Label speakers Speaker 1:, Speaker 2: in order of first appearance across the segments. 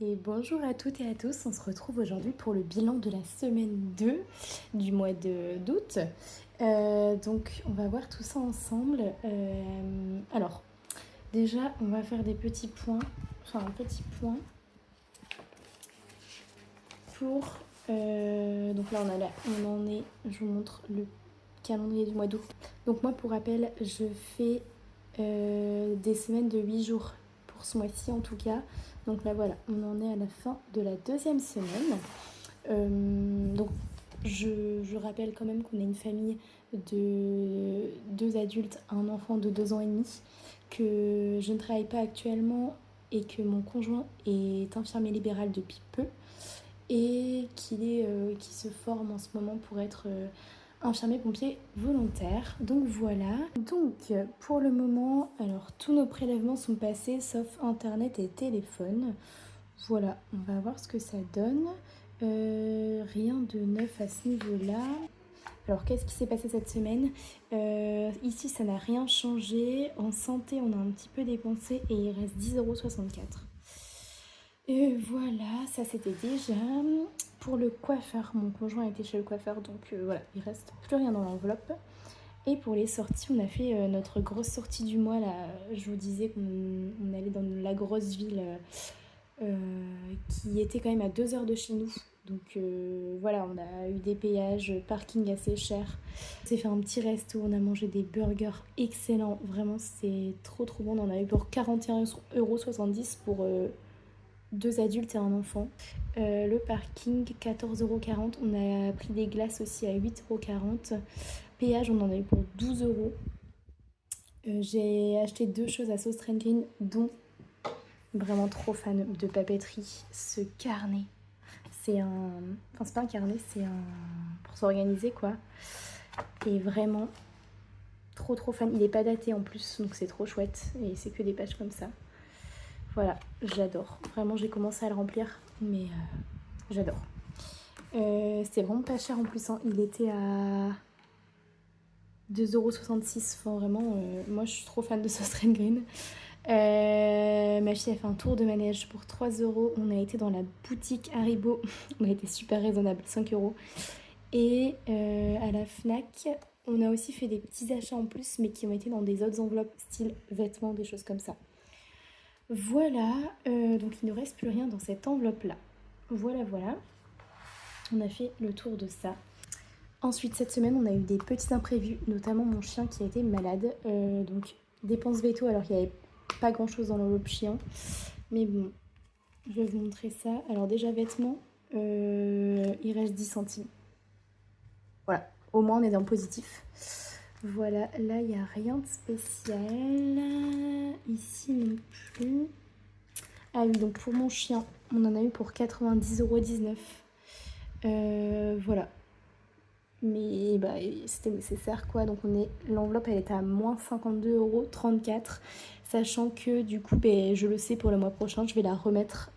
Speaker 1: Et bonjour à toutes et à tous, on se retrouve aujourd'hui pour le bilan de la semaine 2 du mois d'août. Donc on va voir tout ça ensemble. Alors déjà on va faire des petits points, enfin un petit point pour... donc là on en est, je vous montre le calendrier du mois d'août. Donc moi pour rappel je fais des semaines de 8 jours pour ce mois-ci en tout cas. Donc là voilà, on en est à la fin de la deuxième semaine. Donc je rappelle quand même qu'on a une famille de 2 adultes, un enfant de 2 ans et demi, que je ne travaille pas actuellement et que mon conjoint est infirmier libéral depuis peu et qui se forme en ce moment pour être infirmier pompier volontaire. Donc voilà. Donc pour le moment, alors tous nos prélèvements sont passés sauf internet et téléphone. Voilà, on va voir ce que ça donne. Rien de neuf à ce niveau-là. Alors qu'est-ce qui s'est passé cette semaine? Ici ça n'a rien changé. En santé on a un petit peu dépensé et il reste 10,64 €. Et voilà, ça c'était déjà. Pour le coiffeur, mon conjoint était chez le coiffeur, donc voilà, il reste plus rien dans l'enveloppe. Et pour les sorties, on a fait notre grosse sortie du mois, là, je vous disais qu'on allait dans la grosse ville qui était quand même à 2 heures de chez nous. Donc voilà, on a eu des péages, parking assez cher. On s'est fait un petit resto, on a mangé des burgers excellents. Vraiment, c'est trop trop bon. On en a eu pour 41,70 € pour 2 adultes et un enfant. Le parking, 14,40 €. On a pris des glaces aussi à 8,40 €. Péage, on en a eu pour 12 €. J'ai acheté 2 choses à Sauce Green, dont vraiment trop fan de papeterie. Ce carnet, c'est un... Enfin, c'est pas un carnet, c'est un... pour s'organiser, quoi. Et vraiment, trop trop fan. Il est pas daté en plus, donc c'est trop chouette. Et c'est que des pages comme ça. Voilà, j'adore. Vraiment, j'ai commencé à le remplir, mais j'adore. C'est vraiment pas cher en plus, hein. Il était à 2,66 €. Enfin, vraiment, moi je suis trop fan de Sauce Green. Ma fille a fait un tour de manège pour 3 €. On a été dans la boutique Haribo. On a été super raisonnable, 5 €. Et à la Fnac, on a aussi fait des petits achats en plus, mais qui ont été dans des autres enveloppes, style vêtements, des choses comme ça. Voilà, donc il ne reste plus rien dans cette enveloppe-là. Voilà, voilà. On a fait le tour de ça. Ensuite, cette semaine, on a eu des petits imprévus, notamment mon chien qui a été malade. Donc, dépenses veto, alors qu'il n'y avait pas grand-chose dans l'enveloppe chien. Mais bon, je vais vous montrer ça. Alors déjà, vêtements, il reste 10 centimes. Voilà, au moins on est dans le positif. Voilà, là, il n'y a rien de spécial. Ici non plus. Ah oui, donc pour mon chien, on en a eu pour 90,19 €. Voilà. Mais bah, c'était nécessaire, quoi. Donc l'enveloppe, elle était à moins 52,34 €. Sachant que du coup, je le sais, pour le mois prochain, je vais la remettre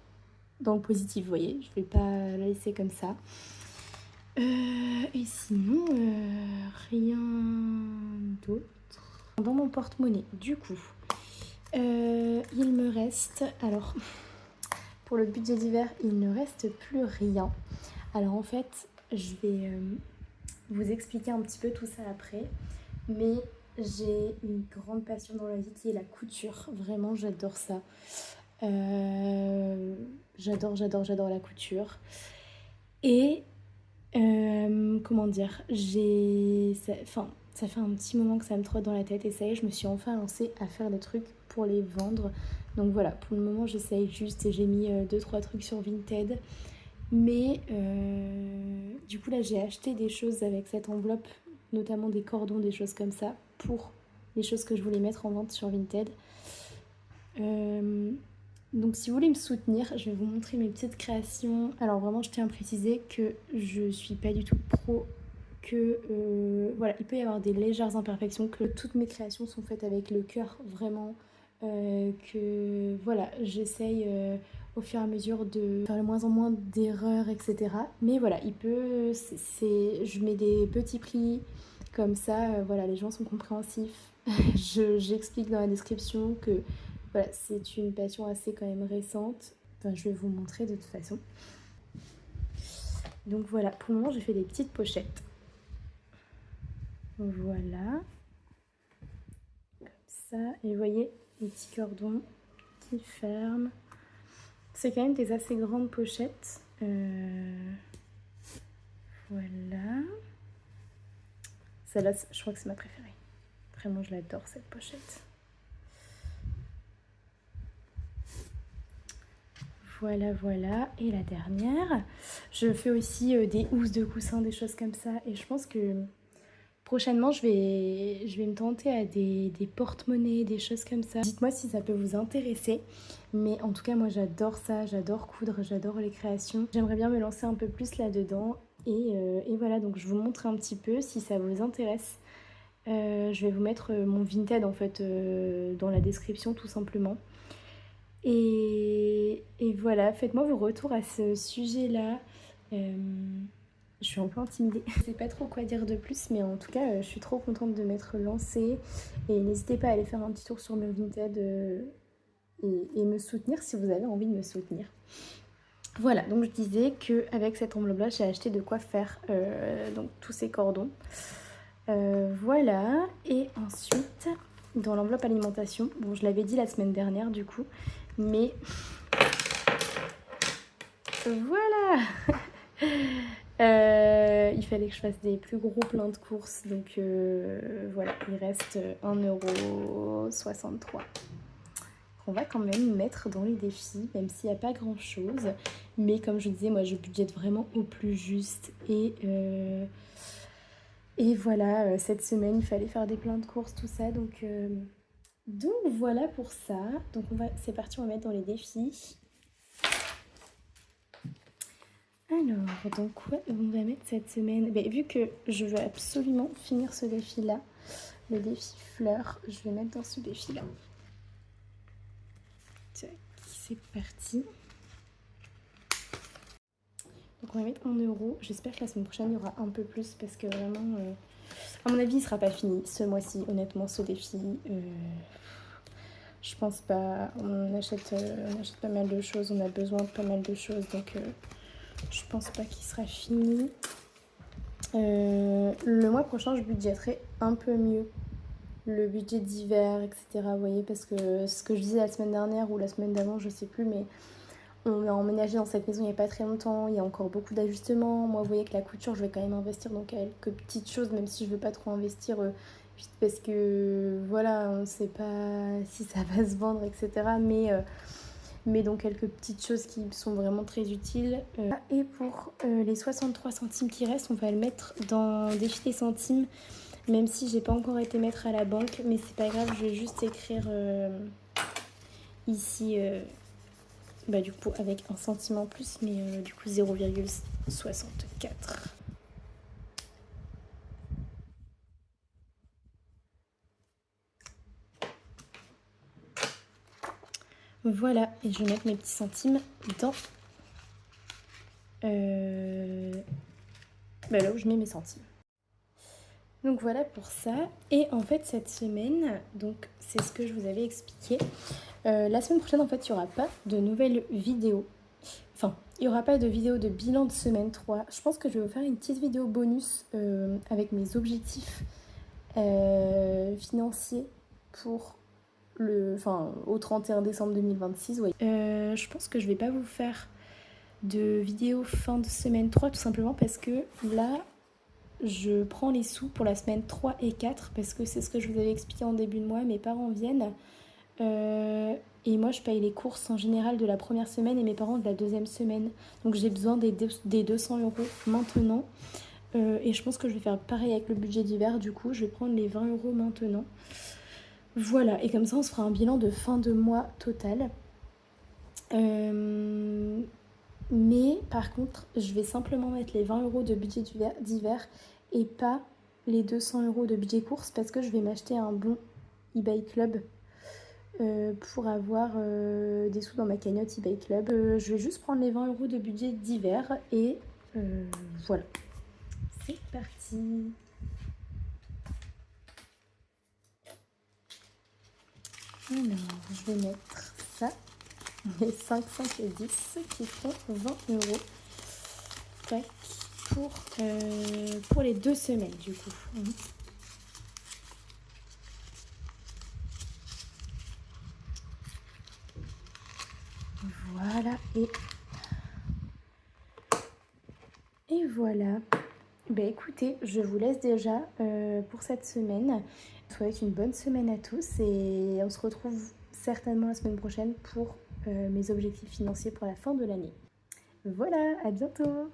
Speaker 1: dans le positif, vous voyez. Je vais pas la laisser comme ça. Et sinon, rien d'autre. Dans mon porte-monnaie, du coup, il me reste... Alors, pour le budget d'hiver, il ne reste plus rien. Alors en fait, je vais vous expliquer un petit peu tout ça après. Mais j'ai une grande passion dans la vie qui est la couture. Vraiment, j'adore ça. J'adore la couture. Et comment dire, ça fait un petit moment que ça me trotte dans la tête et ça y est, je me suis enfin lancée à faire des trucs pour les vendre. Donc voilà, pour le moment j'essaye juste et j'ai mis 2-3 trucs sur Vinted. Mais du coup là j'ai acheté des choses avec cette enveloppe, notamment des cordons, des choses comme ça, pour les choses que je voulais mettre en vente sur Vinted. Donc si vous voulez me soutenir, je vais vous montrer mes petites créations. Alors vraiment, je tiens à préciser que je suis pas du tout pro, que voilà, il peut y avoir des légères imperfections, que toutes mes créations sont faites avec le cœur, vraiment. Que voilà, j'essaye au fur et à mesure de faire de moins en moins d'erreurs, etc. Mais voilà, je mets des petits prix comme ça, voilà, les gens sont compréhensifs. J'explique dans la description que voilà, c'est une passion assez quand même récente. Enfin, je vais vous montrer de toute façon. Donc voilà, pour le moment, j'ai fait des petites pochettes. Voilà. Comme ça. Et vous voyez, les petits cordons qui ferment. C'est quand même des assez grandes pochettes. Voilà. Celle-là, je crois que c'est ma préférée. Vraiment, je l'adore, cette pochette. Voilà, voilà. Et la dernière, je fais aussi des housses de coussins, des choses comme ça. Et je pense que prochainement, je vais me tenter à des porte-monnaies, des choses comme ça. Dites-moi si ça peut vous intéresser. Mais en tout cas, moi, j'adore ça. J'adore coudre, j'adore les créations. J'aimerais bien me lancer un peu plus là-dedans. Et voilà, donc je vous montre un petit peu si ça vous intéresse. Je vais vous mettre mon Vinted, en fait, dans la description, tout simplement. Et voilà, faites-moi vos retours à ce sujet-là. Je suis un peu intimidée. Je sais pas trop quoi dire de plus, mais en tout cas, je suis trop contente de m'être lancée. Et n'hésitez pas à aller faire un petit tour sur mon Vinted et me soutenir si vous avez envie de me soutenir. Voilà, donc je disais qu'avec cette enveloppe-là, j'ai acheté de quoi faire donc tous ces cordons. Voilà, et ensuite, dans l'enveloppe alimentation, bon, je l'avais dit la semaine dernière du coup, mais voilà. Il fallait que je fasse des plus gros pleins de courses, donc voilà, il reste 1,63 €. On va quand même mettre dans les défis, même s'il n'y a pas grand chose, mais comme je disais, moi je budgète vraiment au plus juste, et voilà, cette semaine il fallait faire des pleins de courses, tout ça, donc voilà pour ça. Donc c'est parti, on va mettre dans les défis. Alors, donc quoi on va mettre cette semaine? Vu que je veux absolument finir ce défi-là, le défi fleurs, je vais mettre dans ce défi-là. C'est parti. Donc on va mettre 1 €. J'espère que la semaine prochaine, il y aura un peu plus parce que vraiment, à mon avis, il ne sera pas fini ce mois-ci, honnêtement, ce défi. Je pense pas. On achète pas mal de choses, on a besoin de pas mal de choses, donc je pense pas qu'il sera fini. Le mois prochain, je budgéterai un peu mieux le budget d'hiver, etc. Vous voyez, parce que ce que je disais la semaine dernière ou la semaine d'avant, je sais plus, mais on a emménagé dans cette maison il n'y a pas très longtemps, il y a encore beaucoup d'ajustements. Moi, vous voyez que la couture, je vais quand même investir dans quelques petites choses, même si je veux pas trop investir, juste parce que voilà, on ne sait pas si ça va se vendre, etc. Mais donc quelques petites choses qui sont vraiment très utiles. Et pour les 63 centimes qui restent, on va le mettre dans défi des centimes, même si j'ai pas encore été mettre à la banque, mais c'est pas grave, je vais juste écrire ici, du coup avec un centime en plus, mais du coup 0,64. Voilà, et je vais mettre mes petits centimes dans là où je mets mes centimes. Donc voilà pour ça. Et en fait cette semaine, donc c'est ce que je vous avais expliqué. La semaine prochaine en fait il n'y aura pas de nouvelles vidéos. Enfin, il n'y aura pas de vidéo de bilan de semaine 3. Je pense que je vais vous faire une petite vidéo bonus avec mes objectifs financiers pour au 31 décembre 2026. Ouais. Je pense que je vais pas vous faire de vidéo fin de semaine 3 tout simplement parce que là, je prends les sous pour la semaine 3 et 4 parce que c'est ce que je vous avais expliqué en début de mois. Mes parents viennent et moi je paye les courses en général de la première semaine et mes parents de la deuxième semaine. Donc j'ai besoin des 200 € maintenant. Et je pense que je vais faire pareil avec le budget d'hiver. Du coup, je vais prendre les 20 € maintenant. Voilà, et comme ça on se fera un bilan de fin de mois total. Mais par contre, je vais simplement mettre les 20 € de budget d'hiver et pas les 200 € de budget course parce que je vais m'acheter un bon eBay Club pour avoir des sous dans ma cagnotte eBay Club. Je vais juste prendre les 20 € de budget d'hiver et voilà. C'est parti. Alors, je vais mettre ça les 5, 5 et 10 qui font 20 euros. Tac, pour les 2 semaines du coup. Voilà, et voilà. Ben écoutez, je vous laisse déjà pour cette semaine. Je vous souhaite une bonne semaine à tous et on se retrouve certainement la semaine prochaine pour mes objectifs financiers pour la fin de l'année. Voilà, à bientôt!